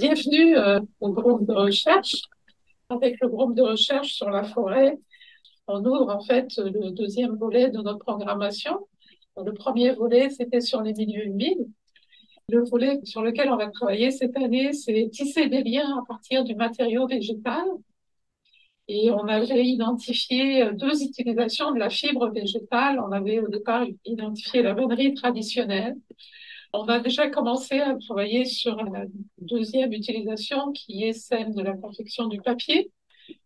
Bienvenue au groupe de recherche. Avec le groupe de recherche sur la forêt, on ouvre en fait le deuxième volet de notre programmation. Le premier volet, c'était sur les milieux humides. Le volet sur lequel on va travailler cette année, c'est tisser des liens à partir du matériau végétal. Et on avait identifié deux utilisations de la fibre végétale. On avait au départ identifié la vannerie traditionnelle. On a déjà commencé à travailler sur la deuxième utilisation qui est celle de la confection du papier,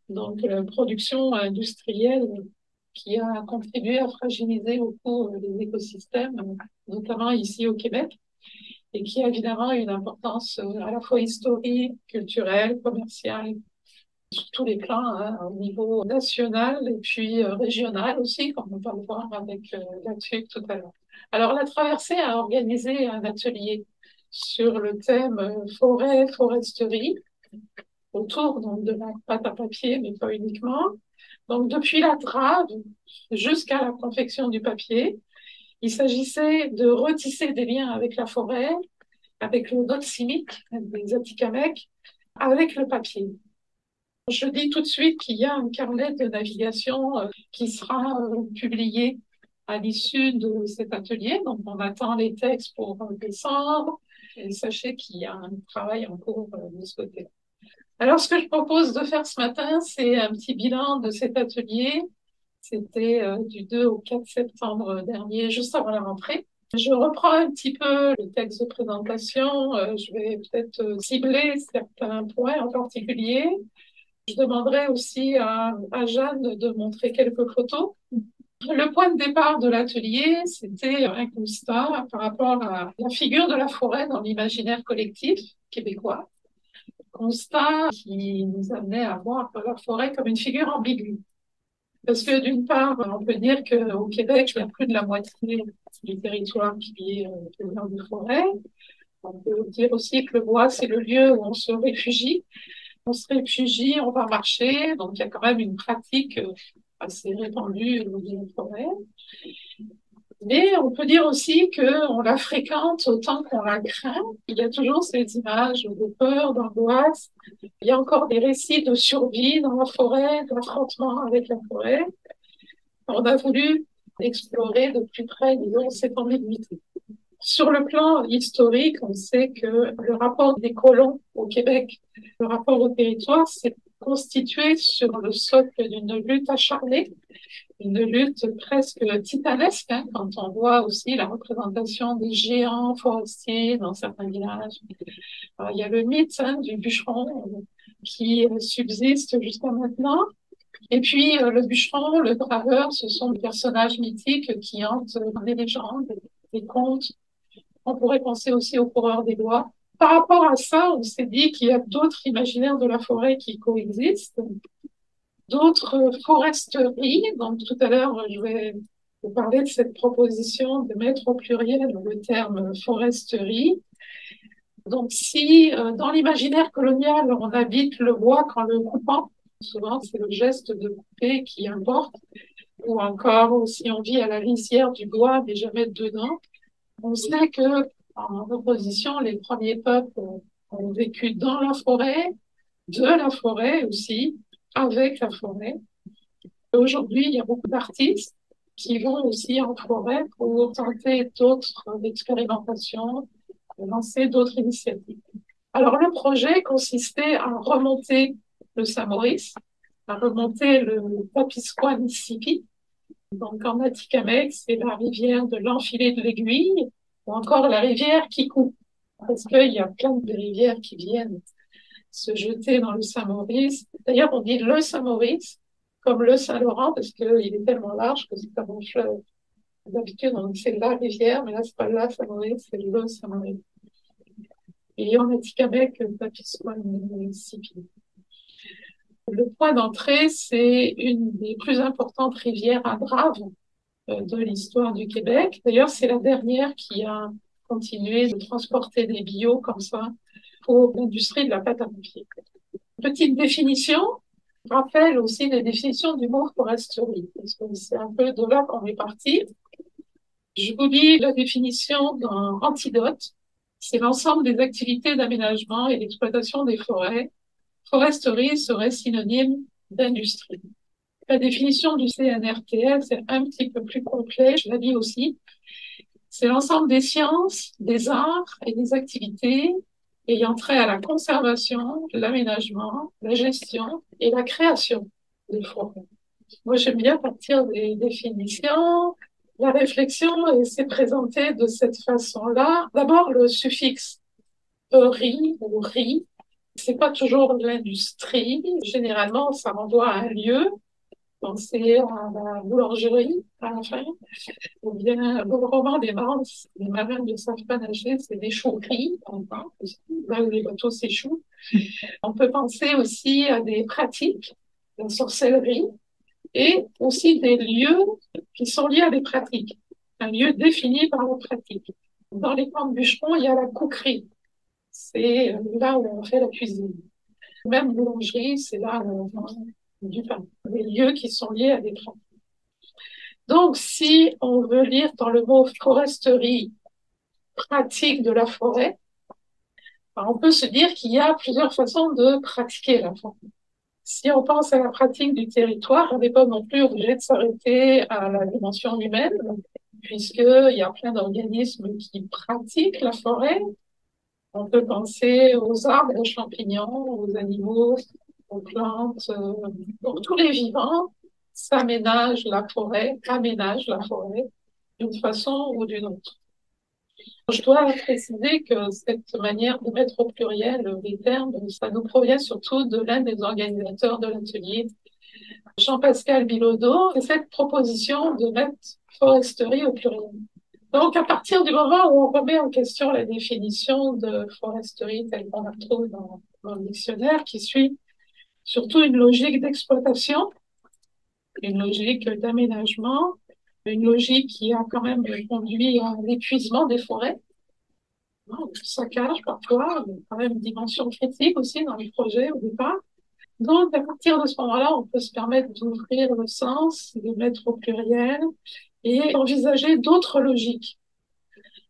donc la production industrielle qui a contribué à fragiliser beaucoup les écosystèmes, notamment ici au Québec, et qui a évidemment une importance à la fois historique, culturelle, commerciale, sur tous les plans, hein, au niveau national et puis régional aussi, comme on va le voir avec la TUC tout à l'heure. Alors, la traversée a organisé un atelier sur le thème forêt, foresterie, autour donc, de la pâte à papier, mais pas uniquement. Donc, depuis la trave jusqu'à la confection du papier, il s'agissait de retisser des liens avec la forêt, avec le doximique, des Atikamekw, avec le papier. Je dis tout de suite qu'il y a un carnet de navigation qui sera publié à l'issue de cet atelier. Donc, on attend les textes pour décembre. Et sachez qu'il y a un travail en cours de ce côté. Alors, ce que je propose de faire ce matin, c'est un petit bilan de cet atelier. C'était du 2 au 4 septembre dernier, juste avant la rentrée. Je reprends un petit peu le texte de présentation. Je vais peut-être cibler certains points en particulier. Je demanderai aussi à Jeanne de montrer quelques photos. Le point de départ de l'atelier, c'était un constat par rapport à la figure de la forêt dans l'imaginaire collectif québécois. Constat qui nous amenait à voir la forêt comme une figure ambiguë. Parce que d'une part, on peut dire qu'au Québec, il y a plus de la moitié du territoire qui est couvert de forêt. On peut dire aussi que le bois, c'est le lieu où on se réfugie. On se réfugie, on va marcher, donc il y a quand même une pratique assez répandue de la forêt. Mais on peut dire aussi qu'on la fréquente autant qu'on la craint. Il y a toujours ces images de peur, d'angoisse. Il y a encore des récits de survie dans la forêt, d'affrontement avec la forêt. On a voulu explorer de plus près, disons, cette ambiguïté. Sur le plan historique, on sait que le rapport des colons au Québec, le rapport au territoire, s'est constitué sur le socle d'une lutte acharnée, une lutte presque titanesque, hein, quand on voit aussi la représentation des géants forestiers dans certains villages. Alors, il y a le mythe hein, du bûcheron qui subsiste jusqu'à maintenant. Et puis, le bûcheron, le graveur, ce sont des personnages mythiques qui hantent les légendes, les contes. On pourrait penser aussi aux coureurs des bois. Par rapport à ça, on s'est dit qu'il y a d'autres imaginaires de la forêt qui coexistent, d'autres foresteries. Donc tout à l'heure, je vais vous parler de cette proposition de mettre au pluriel le terme foresterie. Donc si dans l'imaginaire colonial, on habite le bois qu'en le coupant, souvent c'est le geste de couper qui importe, ou encore si on vit à la lisière du bois mais jamais dedans, on sait que, en opposition, les premiers peuples ont vécu dans la forêt, de la forêt aussi, avec la forêt. Aujourd'hui, il y a beaucoup d'artistes qui vont aussi en forêt pour tenter d'autres expérimentations, lancer d'autres initiatives. Alors, le projet consistait à remonter le Saint-Maurice, à remonter le Papisquoi Mississippi. Donc, en Atikamekw, c'est la rivière de l'enfilé de l'Aiguille, ou encore la rivière qui coupe, parce qu'il y a plein de rivières qui viennent se jeter dans le Saint-Maurice. D'ailleurs, on dit le Saint-Maurice, comme le Saint-Laurent, parce qu'il est tellement large que c'est comme un fleuve. D'habitude, on dit c'est la rivière, mais là, c'est pas la Saint-Maurice, c'est le Saint-Maurice. Et en Atikamekw, Papisquoi, Mississippi. Le point d'entrée, c'est une des plus importantes rivières à brave de l'histoire du Québec. D'ailleurs, c'est la dernière qui a continué de transporter des bio comme ça pour l'industrie de la pâte à papier. Petite définition, rappelle aussi les définitions du mot foresterie, parce que c'est un peu de là qu'on est parti. Je vous lis la définition d'un antidote. C'est l'ensemble des activités d'aménagement et d'exploitation des forêts. Foresterie serait synonyme d'industrie. La définition du CNRTL, c'est un petit peu plus complet, je la lis aussi. C'est l'ensemble des sciences, des arts et des activités ayant trait à la conservation, l'aménagement, la gestion et la création des forêts. Moi, j'aime bien partir des définitions. La réflexion s'est présentée de cette façon-là. D'abord, le suffixe ri ou ri, c'est pas toujours de l'industrie. Généralement, ça renvoie à un lieu. Pensez à la boulangerie, à la fin. Ou bien, le roman des marins, les marins ne savent pas nager, c'est des choueries, là où les bateaux s'échouent. On peut penser aussi à des pratiques, la sorcellerie, et aussi des lieux qui sont liés à des pratiques. Un lieu défini par la pratique. Dans les camps de bûcherons, il y a la cookrie. C'est là où on fait la cuisine. Même boulangerie, c'est là où on vend du pain. Des lieux qui sont liés à des pratiques. Donc, si on veut lire dans le mot foresterie, pratique de la forêt, on peut se dire qu'il y a plusieurs façons de pratiquer la forêt. Si on pense à la pratique du territoire, on n'est pas non plus obligé de s'arrêter à la dimension humaine, puisqu'il y a plein d'organismes qui pratiquent la forêt. On peut penser aux arbres, aux champignons, aux animaux, aux plantes. Donc, tous les vivants s'aménagent la forêt, aménagent la forêt d'une façon ou d'une autre. Je dois préciser que cette manière de mettre au pluriel les termes, ça nous provient surtout de l'un des organisateurs de l'atelier, Jean-Pascal Bilodeau, c'est cette proposition de mettre foresterie au pluriel. Donc, à partir du moment où on remet en question la définition de foresterie telle qu'on la retrouve dans le dictionnaire, qui suit surtout une logique d'exploitation, une logique d'aménagement, une logique qui a quand même conduit à l'épuisement des forêts, le saccage parfois, mais quand même une dimension critique aussi dans les projets au départ. Donc, à partir de ce moment-là, on peut se permettre d'ouvrir le sens, de mettre au pluriel et d'envisager d'autres logiques.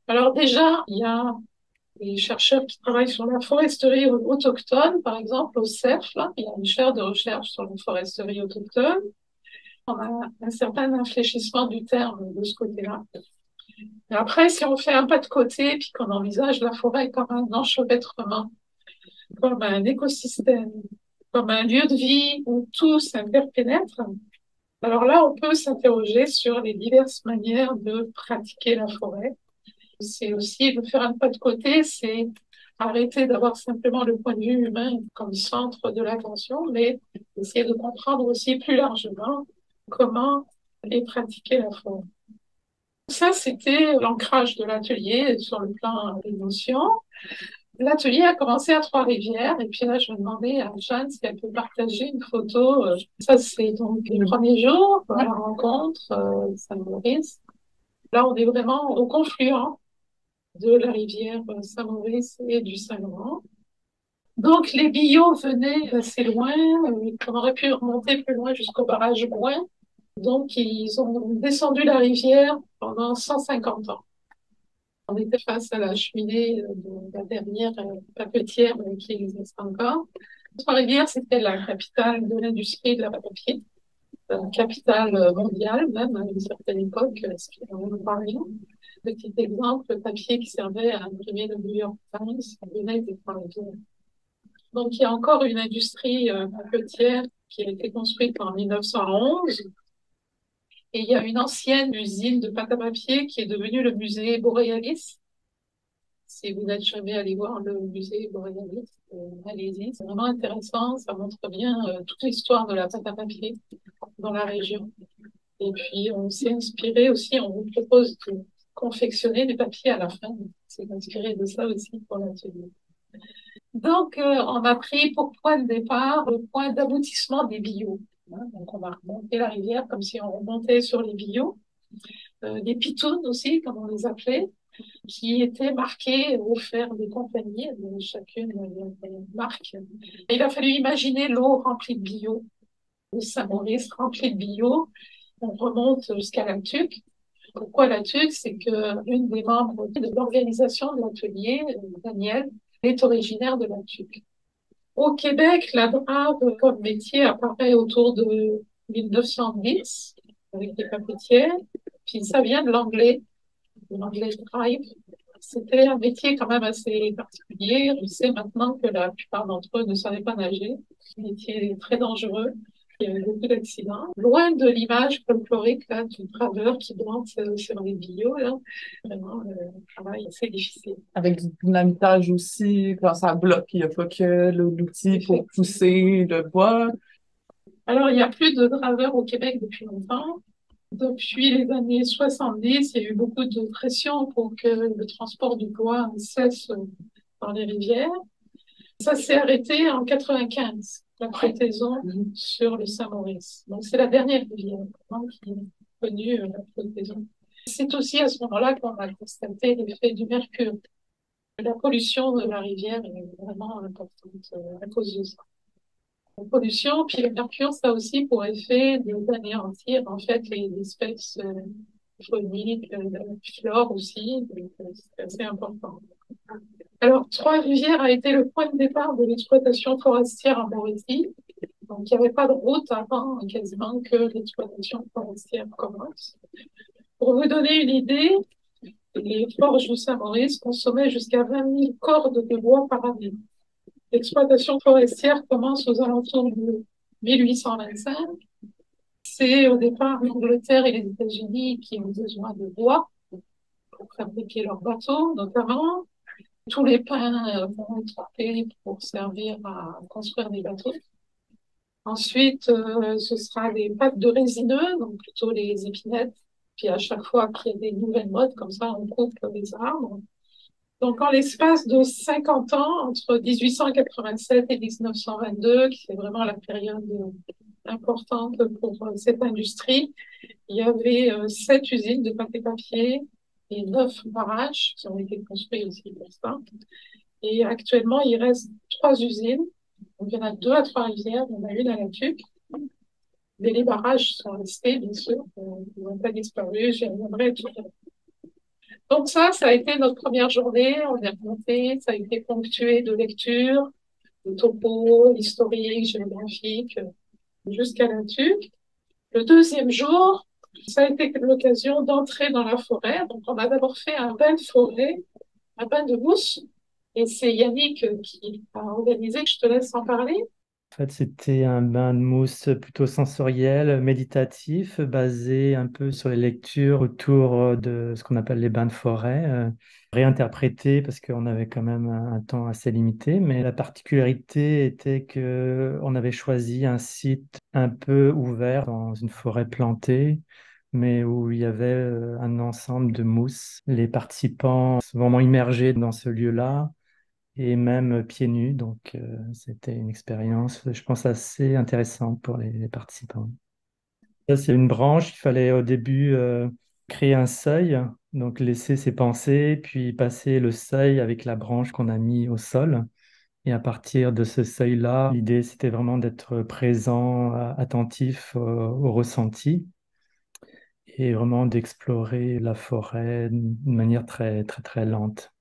Alors déjà, il y a des chercheurs qui travaillent sur la foresterie autochtone, par exemple, au CERF, là, il y a une chaire de recherche sur la foresterie autochtone. On a un certain infléchissement du terme de ce côté-là. Et après, si on fait un pas de côté, puis qu'on envisage la forêt comme un enchevêtrement, comme un écosystème, comme un lieu de vie où tout s'interpénètre, alors là, on peut s'interroger sur les diverses manières de pratiquer la forêt. C'est aussi de faire un pas de côté, c'est arrêter d'avoir simplement le point de vue humain comme centre de l'attention, mais essayer de comprendre aussi plus largement comment est pratiquer la forêt. Ça, c'était l'ancrage de l'atelier sur le plan des notions. L'atelier a commencé à Trois-Rivières et puis là, je vais demander à Jeanne si elle peut partager une photo. Ça, c'est donc les premiers jours de la rencontre Saint-Maurice. Là, on est vraiment au confluent de la rivière Saint-Maurice et du Saint-Laurent. Donc, les billots venaient assez loin. On aurait pu remonter plus loin jusqu'au barrage Gouin. Donc, ils ont descendu la rivière pendant 150 ans. On était face à la cheminée de la dernière papetière qui existe encore. Trois-Rivières, c'était la capitale de l'industrie de la papier, capitale mondiale même à une certaine époque, ce qui est vraiment pas rien. Petit exemple, le papier qui servait à imprimer le New York Times venait des Trois-Rivières. Donc, il y a encore une industrie papetière qui a été construite en 1911. Et il y a une ancienne usine de pâte à papier qui est devenue le musée Borealis. Si vous n'êtes jamais allé voir le musée Borealis, allez-y, c'est vraiment intéressant. Ça montre bien toute l'histoire de la pâte à papier dans la région. Et puis, on s'est inspiré aussi, on vous propose de confectionner du papier à la fin. C'est inspiré de ça aussi pour l'atelier. Donc, on a pris pour point de départ le point d'aboutissement des billots. Donc, on va remonter la rivière comme si on remontait sur les billots. Les pitounes aussi, comme on les appelait, qui étaient marqués au fer des compagnies, chacune une marque. Il a fallu imaginer l'eau remplie de billots, le Saint-Maurice rempli de billots. On remonte jusqu'à la Tuque. Pourquoi la TUC? C'est que une des membres de l'organisation de l'atelier, Danielle, est originaire de la TUC. Au Québec, la drave comme métier apparaît autour de 1910 avec les papetières. Puis ça vient de l'anglais drive. C'était un métier quand même assez particulier. On sait maintenant que la plupart d'entre eux ne savaient pas nager. Un métier très dangereux. Il y avait beaucoup d'accidents. Loin de l'image folklorique là, du draveur qui danse sur les billots, là. Vraiment, un travail assez difficile. Avec du dynamitage aussi, quand ça bloque, il n'y a pas que l'outil pour pousser le bois. Alors, il n'y a plus de draveurs au Québec depuis longtemps. Depuis les années 70, il y a eu beaucoup de pression pour que le transport du bois cesse dans les rivières. Ça s'est arrêté en 95, la flottaison sur le Saint-Maurice. Donc, c'est la dernière rivière qui est connue, la flottaison. C'est aussi à ce moment-là qu'on a constaté l'effet du mercure. La pollution de la rivière est vraiment importante à cause de ça. La pollution, puis le mercure, ça a aussi pour effet d'anéantir en fait les espèces fauniques, la flore aussi, donc c'est assez important. Alors, Trois-Rivières a été le point de départ de l'exploitation forestière en Mauricie. Donc, il n'y avait pas de route avant quasiment que l'exploitation forestière commence. Pour vous donner une idée, les forges du Saint-Maurice consommaient jusqu'à 20 000 cordes de bois par année. L'exploitation forestière commence aux alentours de 1825. C'est au départ l'Angleterre et les États-Unis qui ont besoin de bois pour fabriquer leurs bateaux, notamment. Tous les pins vont être coupés pour servir à construire des bateaux. Ensuite, ce sera les pâtes de résineux, donc plutôt les épinettes. Puis à chaque fois qu'il y a des nouvelles modes, comme ça, on coupe les arbres. Donc, en l'espace de 50 ans, entre 1887 et 1922, qui est vraiment la période importante pour cette industrie, il y avait 7 usines de pâte et papier et 9 barrages qui ont été construits aussi pour ça. Et actuellement, il reste 3 usines. Donc, il y en a 2 à Trois-Rivières, il y en a une à La Tuque. Mais les barrages sont restés, bien sûr. Ils n'ont pas disparu. J'y reviendrai tout à l'heure. Donc ça a été notre première journée. On est remonté. Ça a été ponctué de lectures, de topos, historiques, géographiques, jusqu'à La Tuque. Le deuxième jour, ça a été l'occasion d'entrer dans la forêt. Donc, on a d'abord fait un bain de forêt, un bain de mousse. Et c'est Yannick qui a organisé. Je te laisse en parler. En fait, c'était un bain de mousse plutôt sensoriel, méditatif, basé un peu sur les lectures autour de ce qu'on appelle les bains de forêt, réinterprété parce qu'on avait quand même un temps assez limité. Mais la particularité était que on avait choisi un site un peu ouvert dans une forêt plantée, mais où il y avait un ensemble de mousses. Les participants sont vraiment immergés dans ce lieu-là et même pieds nus. Donc, c'était une expérience, je pense, assez intéressante pour les participants. Ça, c'est une branche. Il fallait au début créer un seuil, donc laisser ses pensées, puis passer le seuil avec la branche qu'on a mis au sol. Et à partir de ce seuil-là, l'idée, c'était vraiment d'être présent, attentif au ressenti et vraiment d'explorer la forêt d'une manière très, très, très lente.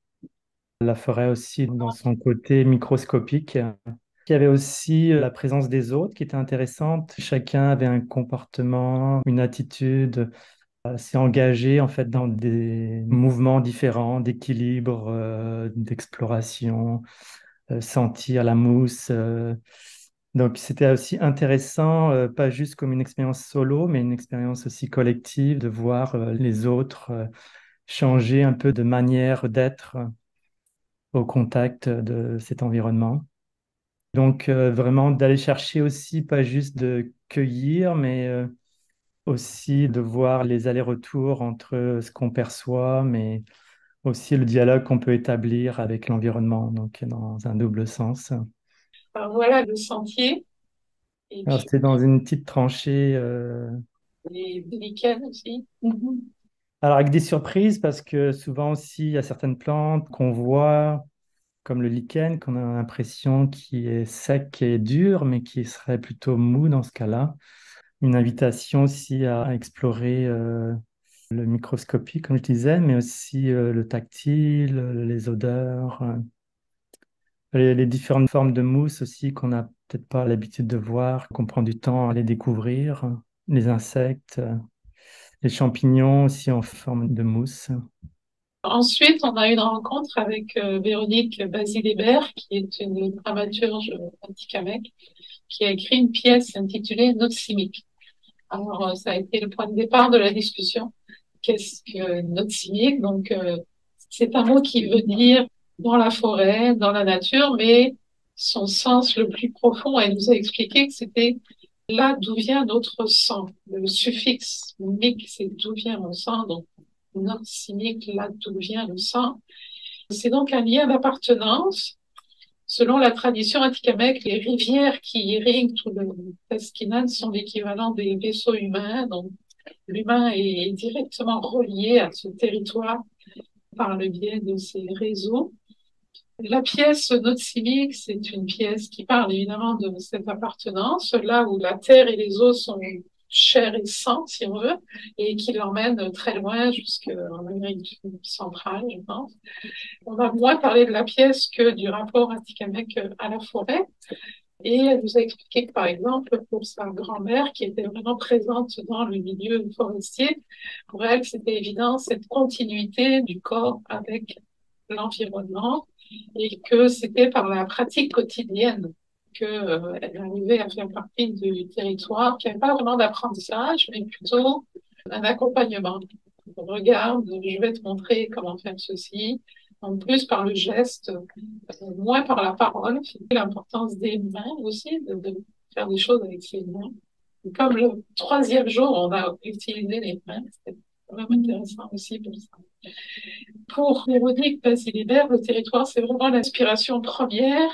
La forêt aussi dans son côté microscopique. Il y avait aussi la présence des autres qui était intéressante. Chacun avait un comportement, une attitude assez engagée en fait dans des mouvements différents d'équilibre, d'exploration, sentir la mousse. Donc c'était aussi intéressant, pas juste comme une expérience solo, mais une expérience aussi collective de voir les autres changer un peu de manière d'être au contact de cet environnement. Donc, vraiment d'aller chercher aussi, pas juste de cueillir, mais aussi de voir les allers-retours entre ce qu'on perçoit, mais aussi le dialogue qu'on peut établir avec l'environnement, donc dans un double sens. Alors, voilà le sentier. Et Alors, puis, c'était dans une petite tranchée, les lichens aussi. Mhm. alors avec des surprises, parce que souvent aussi, il y a certaines plantes qu'on voit comme le lichen, qu'on a l'impression qui est sec et dur, mais qui serait plutôt mou dans ce cas-là. Une invitation aussi à explorer le microscopique, comme je disais, mais aussi le tactile, les odeurs, les différentes formes de mousse aussi qu'on n'a peut-être pas l'habitude de voir, qu'on prend du temps à les découvrir, les insectes, les champignons aussi en forme de mousse. Ensuite, on a eu une rencontre avec Véronique Basile-Hébert, qui est une dramaturge anti-Kamek, qui a écrit une pièce intitulée Note cynique. Alors, ça a été le point de départ de la discussion. Qu'est-ce que note cynique? Donc, c'est un mot qui veut dire dans la forêt, dans la nature, mais son sens le plus profond, elle nous a expliqué que c'était là d'où vient notre sang. Le suffixe mic, c'est d'où vient mon sang. Donc, note cynique, là d'où vient le sang. C'est donc un lien d'appartenance. Selon la tradition atikamekw, les rivières qui irriguent tout le Pasquinan sont l'équivalent des vaisseaux humains. Donc, l'humain est directement relié à ce territoire par le biais de ces réseaux. La pièce Note civique, c'est une pièce qui parle évidemment de cette appartenance, là où la terre et les eaux sont chair et sang, si on veut, et qui l'emmène très loin jusqu'en Amérique centrale, je pense. On va moins parler de la pièce que du rapport Atikamekw à la forêt. Et elle nous a expliqué que, par exemple, pour sa grand-mère, qui était vraiment présente dans le milieu forestier, pour elle, c'était évident cette continuité du corps avec l'environnement et que c'était par la pratique quotidienne qu'elle arrivait à faire partie du territoire, qui n'avait pas vraiment d'apprentissage, mais plutôt un accompagnement. Regarde, je vais te montrer comment faire ceci. En plus, par le geste, moins par la parole. L'importance des mains aussi, de faire des choses avec ses mains. Et comme le troisième jour, on a utilisé les mains, c'était vraiment intéressant aussi pour ça. Pour Véronique Basile-Hébert, le territoire, c'est vraiment l'inspiration première,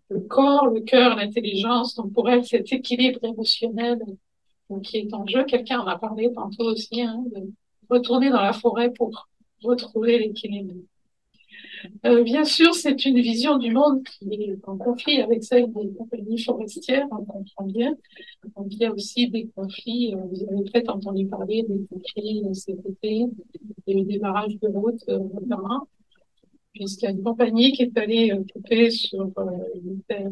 le corps, le cœur, l'intelligence. Donc pour elle, cet équilibre émotionnel qui est en jeu. Quelqu'un en a parlé tantôt aussi, hein, de retourner dans la forêt pour retrouver l'équilibre. Bien sûr, c'est une vision du monde qui est en conflit avec celle des compagnies forestières, on comprend bien. Donc, il y a aussi des conflits, vous avez peut-être entendu parler des conflits cet été, il y a eu des barrages de route notamment, puisqu'il y a une compagnie qui est allée couper sur une terre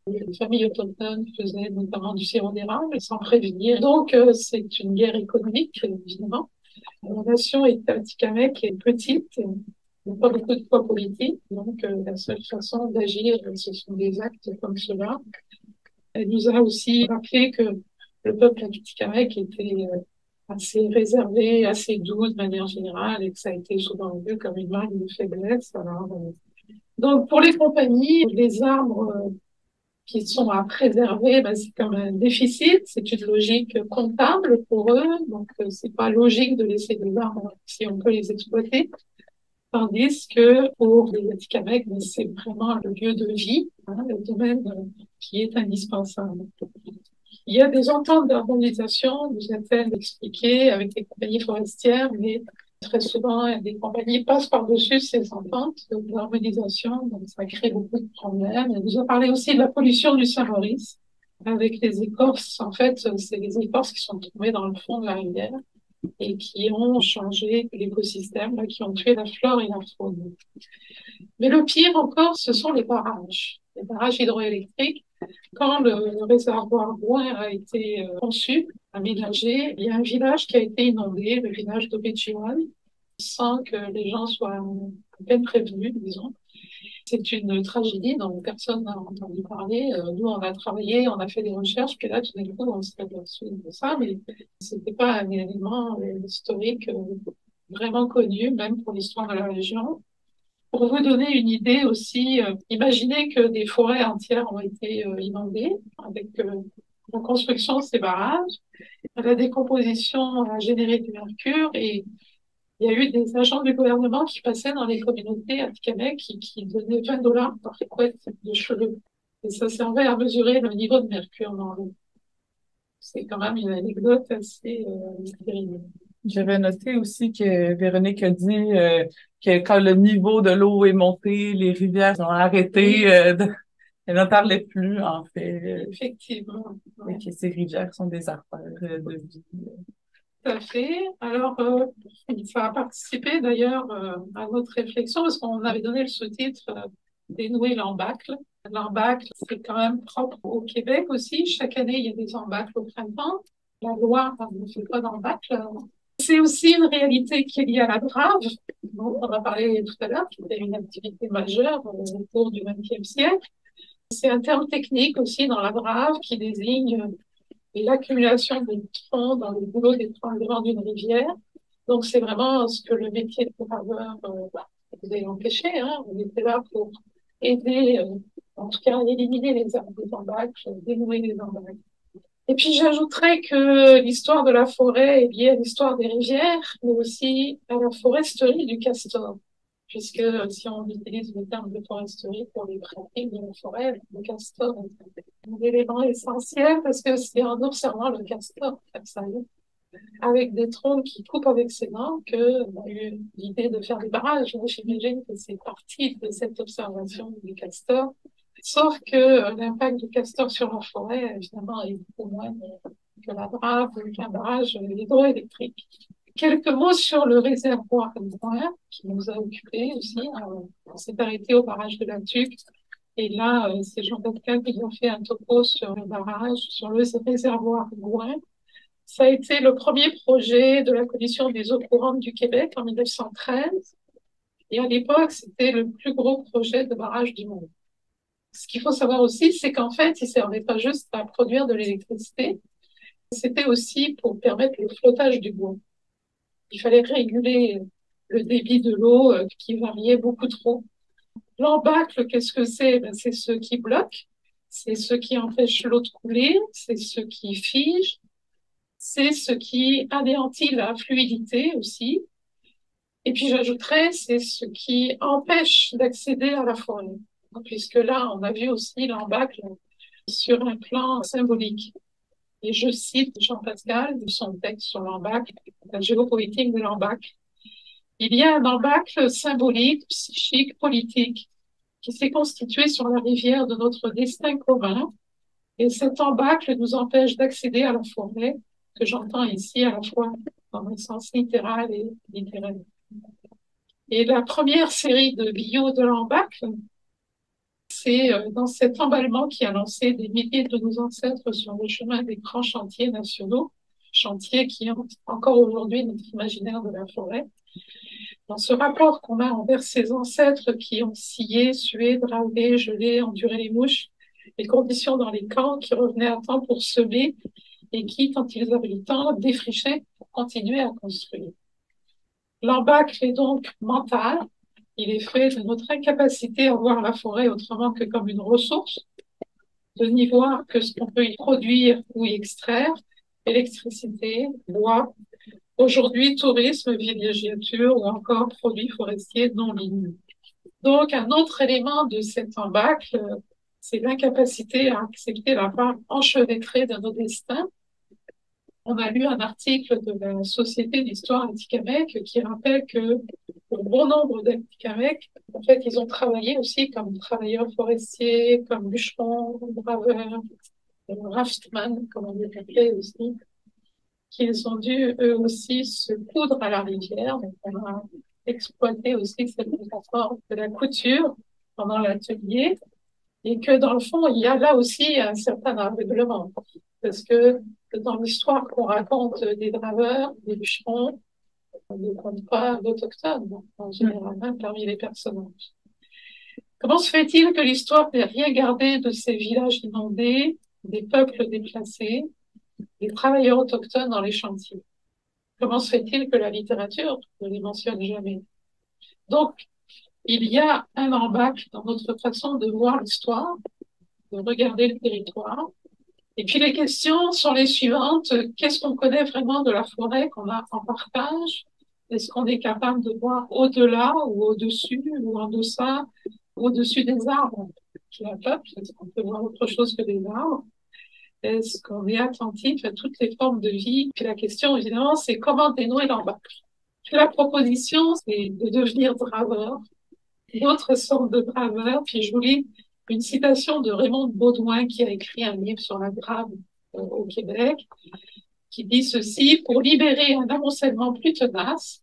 les familles autochtones faisaient notamment du sirop d'érable sans prévenir. Donc, c'est une guerre économique, évidemment. La nation est atikamekw est petite, il n'y a pas beaucoup de poids politique, donc la seule façon d'agir, ce sont des actes comme cela. Elle nous a aussi rappelé que le peuple atikamekw était assez réservé, assez doux de manière générale, et que ça a été souvent vu comme une marque de faiblesse. Alors, donc, pour les compagnies, les arbres qui sont à préserver, ben, c'est comme un déficit, c'est une logique comptable pour eux, donc c'est pas logique de laisser des arbres si on peut les exploiter. Tandis que pour les Atikamekw, ben, c'est vraiment le lieu de vie, hein, le domaine qui est indispensable. Il y a des ententes d'harmonisation, nous a-t-elle expliqué, avec les compagnies forestières, mais très souvent, des compagnies passent par-dessus ces ententes d'harmonisation, donc ça crée beaucoup de problèmes. Elle nous a parlé aussi de la pollution du Saint-Maurice, avec les écorces. En fait, c'est les écorces qui sont trouvées dans le fond de la rivière et qui ont changé l'écosystème, qui ont tué la flore et la faune. Mais le pire encore, ce sont les barrages hydroélectriques. Quand le réservoir Boin a été conçu, aménagé, il y a un village qui a été inondé, le village de d'Obidjiwan, sans que les gens soient à peine prévenus, disons. C'est une tragédie dont personne n'a entendu parler. Nous, on a travaillé, on a fait des recherches, puis là, tout d'un coup, on s'est aperçu de ça, mais c'était pas un élément historique vraiment connu, même pour l'histoire de la région. Pour vous donner une idée aussi, imaginez que des forêts entières ont été inondées avec la construction de ces barrages. La décomposition a généré du mercure et il y a eu des agents du gouvernement qui passaient dans les communautés atikamekw qui donnaient 20 dollars par couette de cheveux. Et ça servait à mesurer le niveau de mercure dans l'eau. C'est quand même une anecdote assez terrible. J'avais noté aussi que Véronique a dit que quand le niveau de l'eau est monté, les rivières ont arrêté. Elle n'en parlait plus, en fait. Effectivement. Et que ces rivières sont des artères de vie. Tout à fait. Alors, ça a participé d'ailleurs à notre réflexion parce qu'on avait donné le sous-titre Dénouer l'embâcle. L'embâcle, c'est quand même propre au Québec aussi. Chaque année, il y a des embâcles au printemps. La Loire ne fait pas d'embâcle. C'est aussi une réalité qui est liée à la drave, dont on a parlé tout à l'heure, qui était une activité majeure au cours du XXe siècle. C'est un terme technique aussi dans la drave qui désigne l'accumulation des troncs dans le boulot des troncs d'une rivière. Donc, c'est vraiment ce que le métier de graveur vous a empêché. Hein. On était là pour aider, en tout cas, à éliminer les arbres des embâcles, dénouer les embâcles. Et puis, j'ajouterais que l'histoire de la forêt est liée à l'histoire des rivières, mais aussi à la foresterie du castor. Puisque si on utilise le terme de foresterie pour les pratiques de la forêt, le castor est un élément essentiel parce que c'est en observant le castor, ça y est, avec des troncs qui coupent avec ses dents qu'on a eu l'idée de faire des barrages. J'imagine que c'est parti de cette observation du castor. Sauf que l'impact du castor sur la forêt, évidemment, est beaucoup moins que la drave ou qu'un barrage hydroélectrique. Quelques mots sur le réservoir Gouin, qui nous a occupés aussi. On s'est arrêté au barrage de la Tuque. Et là, c'est Jean Pascal qui a fait un topo sur le barrage, sur le réservoir Gouin. Ça a été le premier projet de la Commission des eaux courantes du Québec en 1913. Et à l'époque, c'était le plus gros projet de barrage du monde. Ce qu'il faut savoir aussi, c'est qu'en fait, il ne servait pas juste à produire de l'électricité, c'était aussi pour permettre le flottage du bois. Il fallait réguler le débit de l'eau qui variait beaucoup trop. L'embâcle, qu'est-ce que c'est? Ben, c'est ce qui bloque, c'est ce qui empêche l'eau de couler, c'est ce qui fige, c'est ce qui anéantit la fluidité aussi. Et puis j'ajouterais, c'est ce qui empêche d'accéder à la forêt. Puisque là, on a vu aussi l'embâcle sur un plan symbolique. Et je cite Jean Pascal de son texte sur l'embâcle, la géopolitique de l'embâcle. Il y a un embâcle symbolique, psychique, politique, qui s'est constitué sur la rivière de notre destin commun. Et cet embâcle nous empêche d'accéder à la forêt, que j'entends ici à la fois dans le sens littéral et littéraire. Et la première série de billots de l'embâcle, c'est dans cet emballement qui a lancé des milliers de nos ancêtres sur le chemin des grands chantiers nationaux, chantiers qui ont encore aujourd'hui notre imaginaire de la forêt. Dans ce rapport qu'on a envers ces ancêtres qui ont scié, sué, dragué, gelé, enduré les mouches, les conditions dans les camps qui revenaient à temps pour semer et qui, quand ils avaient le temps, défrichaient pour continuer à construire. L'embâcle est donc mental. Il est fait de notre incapacité à voir la forêt autrement que comme une ressource, de n'y voir que ce qu'on peut y produire ou y extraire, électricité, bois, aujourd'hui tourisme, villégiature ou encore produits forestiers non ligneux. Donc un autre élément de cet embâcle, c'est l'incapacité à accepter la part enchevêtrée de nos destins. On a lu un article de la Société d'histoire Atikamekw qui rappelle que pour bon nombre d'Atikamekw, en fait, ils ont travaillé aussi comme travailleurs forestiers, comme bûcherons, graveurs, raftman, comme on les appelait aussi, qu'ils ont dû eux aussi se coudre à la rivière. Donc, on a exploité aussi cette métaphore de la couture pendant l'atelier et que dans le fond, il y a là aussi un certain aveuglement. Parce que dans l'histoire qu'on raconte des draveurs, des bûcherons, on ne compte pas d'autochtones, en général, même parmi les personnages. Comment se fait-il que l'histoire n'ait rien gardé de ces villages inondés, des peuples déplacés, des travailleurs autochtones dans les chantiers? Comment se fait-il que la littérature ne les mentionne jamais? Donc, il y a un embâcle dans notre façon de voir l'histoire, de regarder le territoire. Et puis les questions sont les suivantes. Qu'est-ce qu'on connaît vraiment de la forêt qu'on a en partage? Est-ce qu'on est capable de voir au-delà ou au-dessus ou en deçà, au-dessus des arbres qui la peuplent? Est-ce qu'on peut voir autre chose que des arbres? Est-ce qu'on est attentif à toutes les formes de vie? Puis la question, évidemment, c'est comment dénouer l'embâcle? La proposition, c'est de devenir draveur, d'autres sortes de draveurs. Puis je vous lis une citation de Raymond Baudouin qui a écrit un livre sur la drave au Québec. qui dit ceci: pour libérer un amoncellement plus tenace,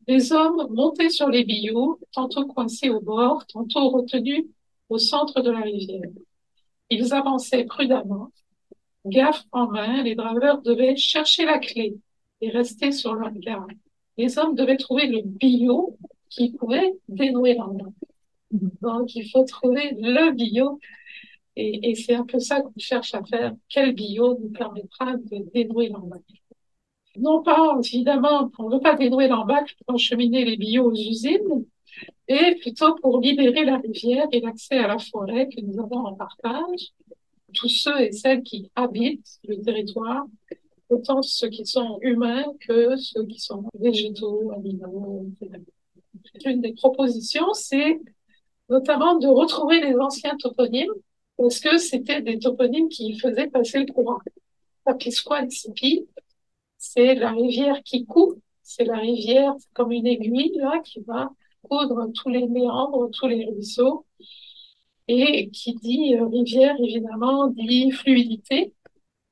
les hommes montaient sur les billots, tantôt coincés au bord, tantôt retenus au centre de la rivière. Ils avançaient prudemment, gaffe en main, les draveurs devaient chercher la clé et rester sur leur garde. Les hommes devaient trouver le billot qui pouvait dénouer l'embarque. Donc, il faut trouver le billot. Et c'est un peu ça qu'on cherche à faire. Quel billot nous permettra de dénouer l'embarque? Non pas, évidemment, on ne veut pas dénouer l'embarque pour acheminer les billots aux usines, et plutôt pour libérer la rivière et l'accès à la forêt que nous avons en partage. Tous ceux et celles qui habitent le territoire, autant ceux qui sont humains que ceux qui sont végétaux, animaux, etc. Une des propositions, c'est notamment de retrouver les anciens toponymes, parce que c'était des toponymes qui faisaient passer le courant. Papisquan-Sipi, c'est la rivière qui coud, c'est la rivière comme une aiguille là qui va coudre tous les méandres, tous les ruisseaux, et qui dit rivière évidemment dit fluidité.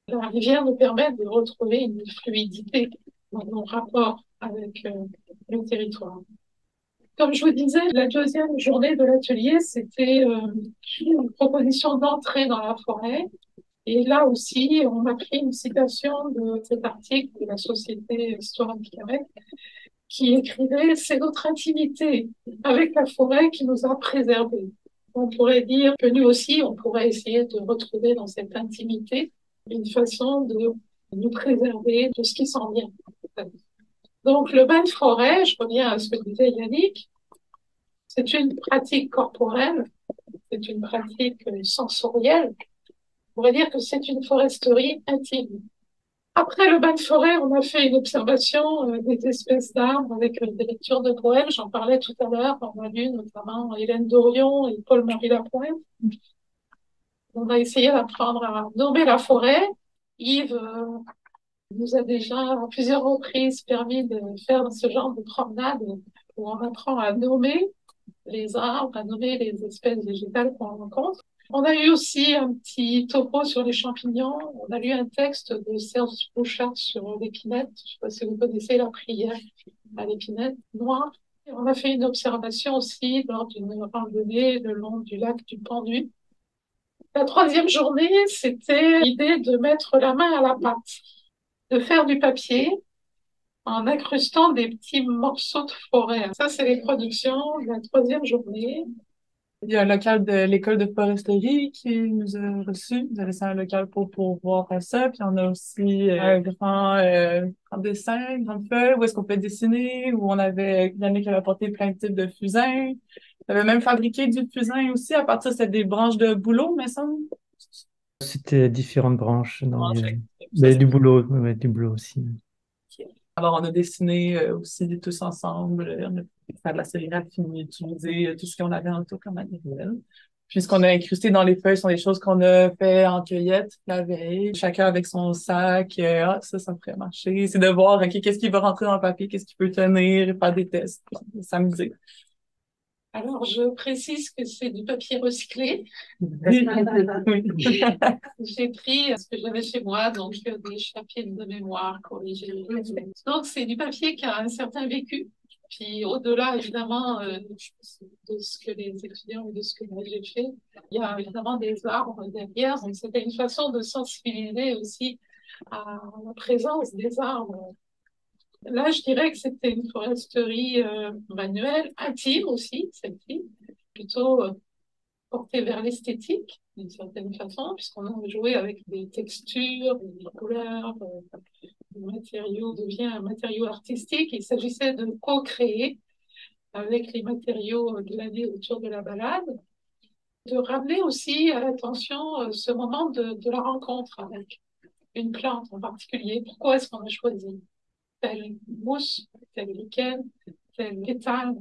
La rivière nous permet de retrouver une fluidité dans nos rapports avec le territoire. Comme je vous disais, la deuxième journée de l'atelier, c'était une proposition d'entrée dans la forêt. Et là aussi, on a pris une citation de cet article de la Société Histoire du Québec qui écrivait: c'est notre intimité avec la forêt qui nous a préservés. On pourrait dire que nous aussi, on pourrait essayer de retrouver dans cette intimité une façon de nous préserver de ce qui s'en vient. Donc, le bain de forêt, je reviens à ce que disait Yannick, c'est une pratique corporelle, c'est une pratique sensorielle. On pourrait dire que c'est une foresterie intime. Après le bain de forêt, on a fait une observation des espèces d'arbres avec des lectures de poèmes. J'en parlais tout à l'heure. On a lu notamment Hélène Dorion et Paul-Marie Lapointe. On a essayé d'apprendre à nommer la forêt. Yves nous a déjà à plusieurs reprises permis de faire ce genre de promenade où on apprend à nommer les arbres, à nommer les espèces végétales qu'on rencontre. On a eu aussi un petit topo sur les champignons. On a lu un texte de Serge Bouchard sur l'épinette. Je ne sais pas si vous connaissez la prière à l'épinette noire. Et on a fait une observation aussi lors d'une randonnée le long du lac du Pendu. La troisième journée, c'était l'idée de mettre la main à la pâte, de faire du papier en incrustant des petits morceaux de forêt. Ça, c'est les productions de la troisième journée. Il y a un local de l'école de foresterie qui nous a reçus. Nous a laissé un local pour voir ça. Puis on a aussi un grand dessin, une grande feuille où est-ce qu'on peut dessiner, où on avait, Yannick avait apporté plein de types de fusains. On avait même fabriqué du fusain aussi à partir, c'était des branches de bouleau, me semble. C'était différentes branches. Non, Ça, mais du boulot, ouais, du boulot aussi. alors, on a dessiné aussi tous ensemble. On a fait de la sérigraphie, utilisé tout ce qu'on avait en tout comme matériel. Puis, ce qu'on a incrusté dans les feuilles sont des choses qu'on a fait en cueillette la veille, chacun avec son sac. Ça pourrait marcher. C'est de voir, OK, qu'est-ce qui va rentrer dans le papier, qu'est-ce qui peut tenir, faire des tests, s'amuser. Alors, je précise que c'est du papier recyclé. Oui. J'ai pris ce que j'avais chez moi, donc des chapitres de mémoire corrigés. Donc, c'est du papier qui a un certain vécu. Puis, au-delà, évidemment, de ce que les étudiants ou de ce que moi j'ai fait, il y a évidemment des arbres derrière. Donc, c'était une façon de sensibiliser aussi à la présence des arbres. Là, je dirais que c'était une foresterie manuelle, intime aussi, celle-ci, plutôt portée vers l'esthétique, d'une certaine façon, puisqu'on a joué avec des textures, des couleurs, le matériau devient un matériau artistique. Il s'agissait de co-créer avec les matériaux glanés autour de la balade, de ramener aussi à l'attention ce moment de la rencontre avec une plante en particulier. Pourquoi est-ce qu'on a choisi telle mousse, tel lichen, tel pétale?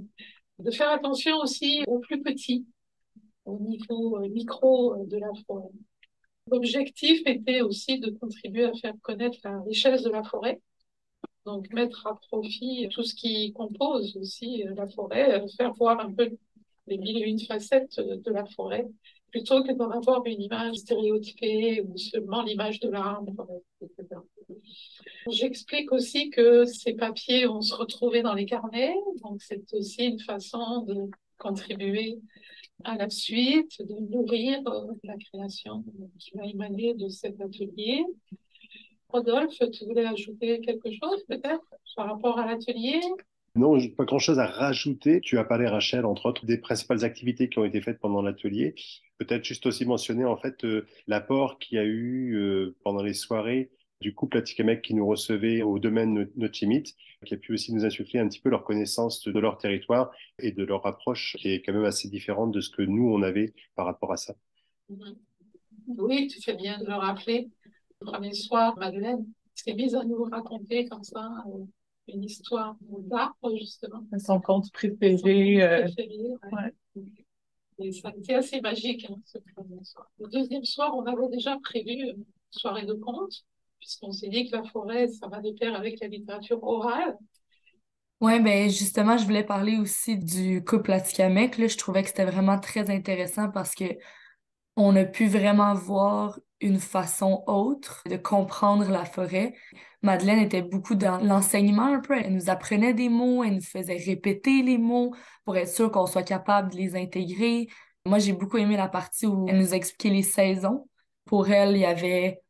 De faire attention aussi aux plus petits, au niveau micro de la forêt. L'objectif était aussi de contribuer à faire connaître la richesse de la forêt, donc mettre à profit tout ce qui compose aussi la forêt, faire voir un peu les mille et une facettes de la forêt plutôt que d'en avoir une image stéréotypée ou seulement l'image de l'arbre, etc. J'explique aussi que ces papiers vont se retrouver dans les carnets, donc c'est aussi une façon de contribuer à la suite, de nourrir la création qui va émaner de cet atelier. Rodolphe, tu voulais ajouter quelque chose peut-être par rapport à l'atelier? Non, pas grand-chose à rajouter. Tu as parlé, Rachel, entre autres, des principales activités qui ont été faites pendant l'atelier. Peut-être juste aussi mentionner en fait l'apport qu'il y a eu pendant les soirées du couple Atikamekw qui nous recevait au domaine Notimit, qui a pu aussi nous insuffler un petit peu leur connaissance de leur territoire et de leur approche, qui est quand même assez différente de ce que nous, on avait par rapport à ça. Oui, tu fais bien de le rappeler. Le premier soir, Madeleine s'est mise à nous raconter comme ça une histoire d'arbre, justement. Son conte Son préféré. conte préféré, ouais. Ouais. Et ça a été assez magique, hein, ce premier soir. Le deuxième soir, on avait déjà prévu une soirée de contes, puisqu'on s'est dit que la forêt, ça va de pair avec la littérature orale. Ouais, ben justement, je voulais parler aussi du couple Atikamekw. Là, je trouvais que c'était vraiment très intéressant parce que on a pu vraiment voir une façon autre de comprendre la forêt. Madeleine était beaucoup dans l'enseignement un peu. Elle nous apprenait des mots, elle nous faisait répéter les mots pour être sûr qu'on soit capable de les intégrer. Moi, j'ai beaucoup aimé la partie où elle nous expliquait les saisons. Pour elle, il y avait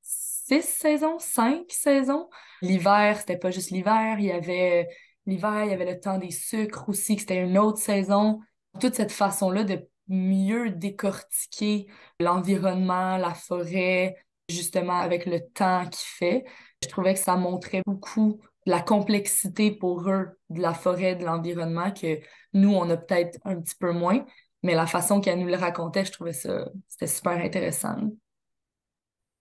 6 saisons, 5 saisons. L'hiver, c'était pas juste l'hiver, il y avait le temps des sucres aussi, que c'était une autre saison. Toute cette façon-là de mieux décortiquer l'environnement, la forêt, justement avec le temps qu'il fait. Je trouvais que ça montrait beaucoup la complexité pour eux de la forêt, de l'environnement, que nous, on a peut-être un petit peu moins. Mais la façon qu'elle nous le racontait, je trouvais ça, c'était super intéressant.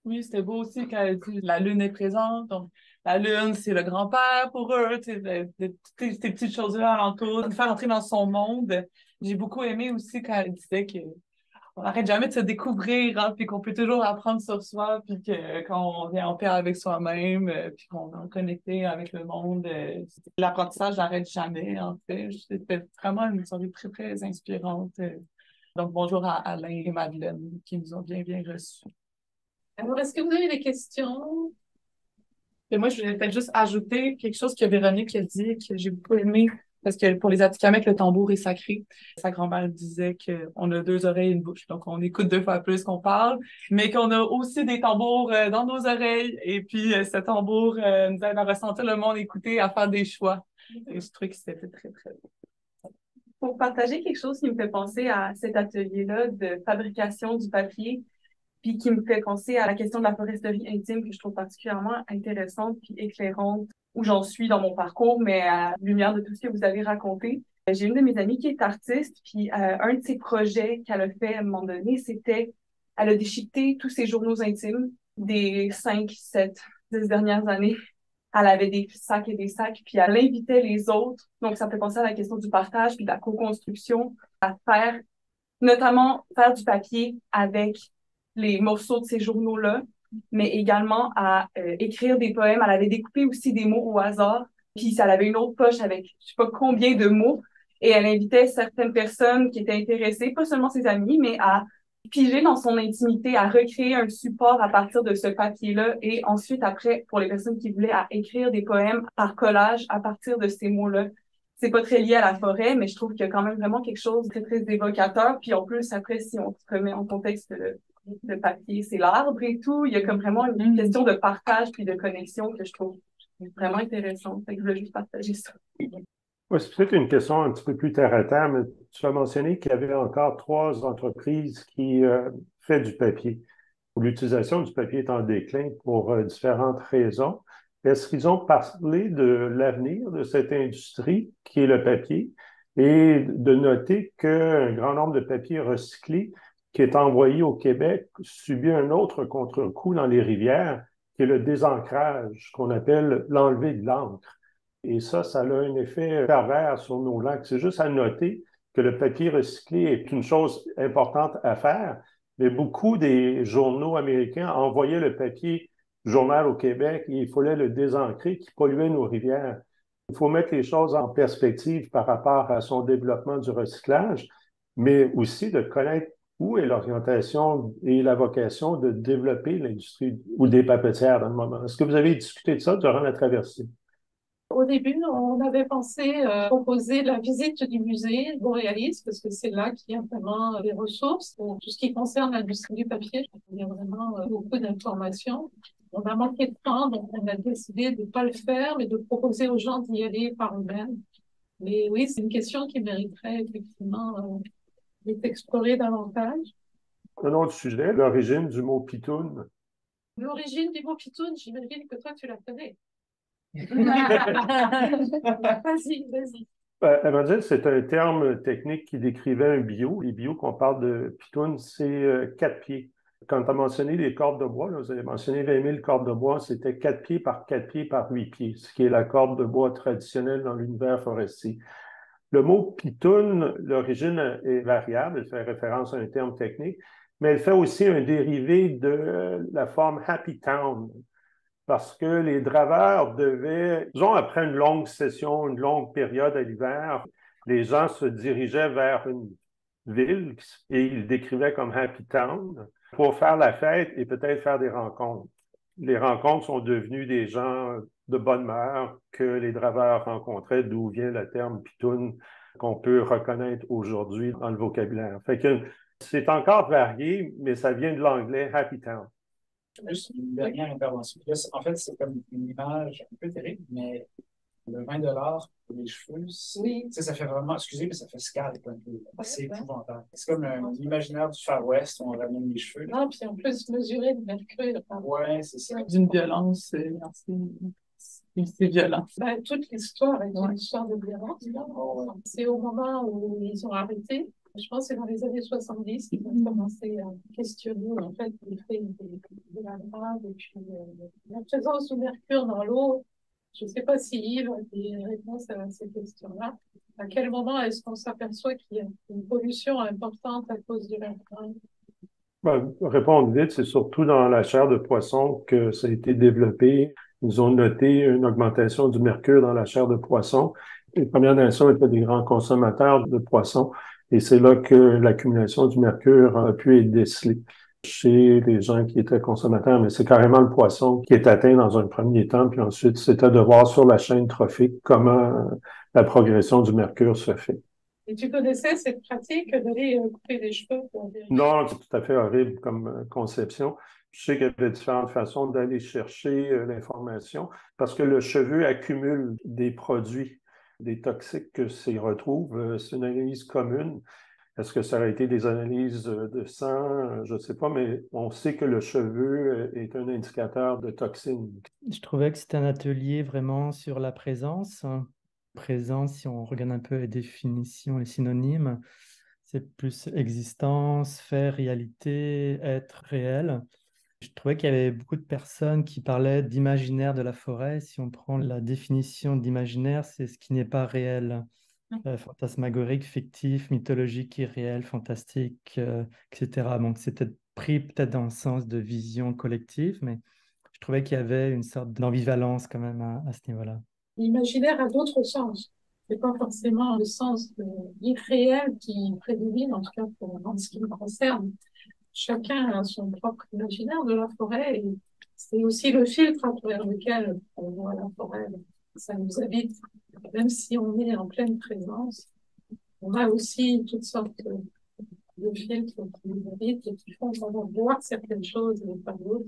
Oui, c'était beau aussi quand elle dit la lune est présente. Donc, la lune, c'est le grand-père pour eux, tu sais, toutes ces petites choses-là alentour, de faire entrer dans son monde. J'ai beaucoup aimé aussi quand elle disait que on n'arrête jamais de se découvrir, hein, puis qu'on peut toujours apprendre sur soi, puis que quand on vient en paix avec soi-même, puis qu'on est connecté avec le monde, l'apprentissage n'arrête jamais, en fait. C'était vraiment une soirée très, très inspirante. Donc, bonjour à Alain et Madeleine qui nous ont bien, bien reçus. Alors, est-ce que vous avez des questions? Et moi, je voulais peut-être juste ajouter quelque chose que Véronique a dit, que j'ai beaucoup aimé, parce que pour les Atikamekw, le tambour est sacré. Sa grand-mère disait qu'on a 2 oreilles et une bouche, donc on écoute 2 fois plus qu'on parle, mais qu'on a aussi des tambours dans nos oreilles, et puis ce tambour nous aide à ressentir le monde, écouter, à faire des choix. Et je trouvais que c'était très, très beau. Pour partager quelque chose qui me fait penser à cet atelier-là de fabrication du papier, puis qui me fait penser à la question de la foresterie intime que je trouve particulièrement intéressante puis éclairante, où j'en suis dans mon parcours, mais à la lumière de tout ce que vous avez raconté. J'ai une de mes amies qui est artiste, puis un de ses projets qu'elle a fait à un moment donné, c'était, elle a déchiqueté tous ses journaux intimes des 5, 7, 10 dernières années. Elle avait des sacs et des sacs, puis elle invitait les autres. Donc, ça me fait penser à la question du partage puis de la co-construction, à faire, notamment faire du papier avec les morceaux de ces journaux-là, mais également à écrire des poèmes. Elle avait découpé aussi des mots au hasard, puis elle avait une autre poche avec je sais pas combien de mots, et elle invitait certaines personnes qui étaient intéressées, pas seulement ses amis, mais à piger dans son intimité, à recréer un support à partir de ce papier-là, et ensuite, après, pour les personnes qui voulaient, à écrire des poèmes par collage à partir de ces mots-là. C'est pas très lié à la forêt, mais je trouve qu'il y a quand même vraiment quelque chose de très, très évocateur. Puis en plus, après, si on se remet en contexte le papier, c'est l'arbre et tout, il y a comme vraiment une question de partage puis de connexion que je trouve vraiment intéressante. Fait que je voulais juste partager ça. Oui, c'est peut-être une question un petit peu plus terre à terre, mais tu as mentionné qu'il y avait encore 3 entreprises qui font du papier. L'utilisation du papier est en déclin pour différentes raisons. Est-ce qu'ils ont parlé de l'avenir de cette industrie qui est le papier et de noter qu'un grand nombre de papiers recyclés qui est envoyé au Québec subit un autre contre-coup dans les rivières, qui est le désancrage, qu'on appelle l'enlevé de l'encre. Et ça a un effet pervers sur nos lacs. C'est juste à noter que le papier recyclé est une chose importante à faire, mais beaucoup des journaux américains envoyaient le papier journal au Québec et il fallait le désancrer qui polluait nos rivières. Il faut mettre les choses en perspective par rapport à son développement du recyclage, mais aussi de connaître Où est l'orientation et la vocation de développer l'industrie ou des papetières dans le moment? Est-ce que vous avez discuté de ça durant la traversée? Au début, on avait pensé proposer la visite du musée Boréalis, parce que c'est là qu'il y a vraiment des ressources pour tout ce qui concerne l'industrie du papier. Il y a vraiment beaucoup d'informations. On a manqué de temps, donc on a décidé de ne pas le faire, mais de proposer aux gens d'y aller par eux-mêmes. Mais oui, c'est une question qui mériterait effectivement d'être explorée davantage. Un autre sujet, l'origine du mot pitoune. L'origine du mot pitoune, j'imagine que toi, tu la connais. Vas-y. À vrai dire, c'est un terme technique qui décrivait un bio. Les bio qu'on parle de pitoune, c'est 4 pieds. Quand tu as mentionné les cordes de bois, là, vous avez mentionné 20 000 cordes de bois, c'était 4 pieds par 4 pieds par 8 pieds, ce qui est la corde de bois traditionnelle dans l'univers forestier. Le mot pitoune, l'origine est variable, elle fait référence à un terme technique, mais elle fait aussi un dérivé de la forme Happy Town, parce que les draveurs devaient, disons, après une longue session, une longue période à l'hiver, les gens se dirigeaient vers une ville et ils décrivaient comme Happy Town pour faire la fête et peut-être faire des rencontres. Les rencontres sont devenues des gens de bonne mœur que les draveurs rencontraient, d'où vient le terme pitoune qu'on peut reconnaître aujourd'hui dans le vocabulaire. Fait que c'est encore varié, mais ça vient de l'anglais Happy Town. Juste une dernière intervention. Là, en fait, c'est comme une image un peu terrible, mais le 20 $ pour les cheveux, Oui. Ça fait vraiment, excusez, mais ça fait scalp un peu. C'est épouvantable. C'est comme un imaginaire du Far West où on ramène les cheveux. Non, puis en plus, mesurer le mercure. Ouais, c'est ça. D'une violence, c'est violent. Ben, toute l'histoire est une histoire de violence. C'est au moment où ils ont arrêté. Je pense que c'est dans les années 70 qu'ils ont commencé à questionner en fait l'effet de la drogue et puis la présence du mercure dans l'eau. Je ne sais pas si Yves a des réponses à ces questions-là. À quel moment est-ce qu'on s'aperçoit qu'il y a une pollution importante à cause de la drogue? Répondre vite, c'est surtout dans la chair de poisson que ça a été développé. Ils ont noté une augmentation du mercure dans la chair de poisson. Les Premières Nations étaient des grands consommateurs de poissons et c'est là que l'accumulation du mercure a pu être décelée chez les gens qui étaient consommateurs, mais c'est carrément le poisson qui est atteint dans un premier temps, puis ensuite, c'était de voir sur la chaîne trophique comment la progression du mercure se fait. Et tu connaissais cette pratique d'aller couper les cheveux pour vérifier? Non, c'est tout à fait horrible comme conception. Je sais qu'il y avait différentes façons d'aller chercher l'information parce que le cheveu accumule des produits, des toxiques que s'y retrouvent. C'est une analyse commune. Est-ce que ça aurait été des analyses de sang? Je ne sais pas, mais on sait que le cheveu est un indicateur de toxines. Je trouvais que c'était un atelier vraiment sur la présence. Présence, si on regarde un peu les définitions, les synonymes, c'est plus existence, faire, réalité, être réel. Je trouvais qu'il y avait beaucoup de personnes qui parlaient d'imaginaire de la forêt. Si on prend la définition d'imaginaire, c'est ce qui n'est pas réel. Fantasmagorique, fictif, mythologique, irréel, fantastique, etc. Donc c'était pris peut-être dans le sens de vision collective, mais je trouvais qu'il y avait une sorte d'ambivalence quand même à ce niveau-là. L'imaginaire a d'autres sens. C'est pas forcément le sens de l'irréel qui prédomine, en tout cas en ce qui me concerne. Chacun a son propre imaginaire de la forêt et c'est aussi le filtre à travers lequel on voit la forêt. Ça nous habite. Même si on est en pleine présence, on a aussi toutes sortes de filtres qui nous habitent et qui font qu'on va voir certaines choses et pas d'autres.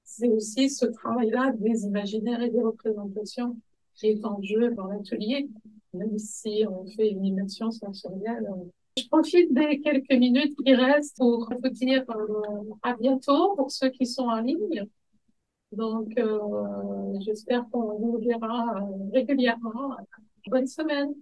C'est aussi ce travail-là des imaginaires et des représentations qui est en jeu dans l'atelier, même si on fait une immersion sensorielle. Je profite des quelques minutes qui restent pour vous dire à bientôt pour ceux qui sont en ligne. Donc, j'espère qu'on vous verra régulièrement. Bonne semaine.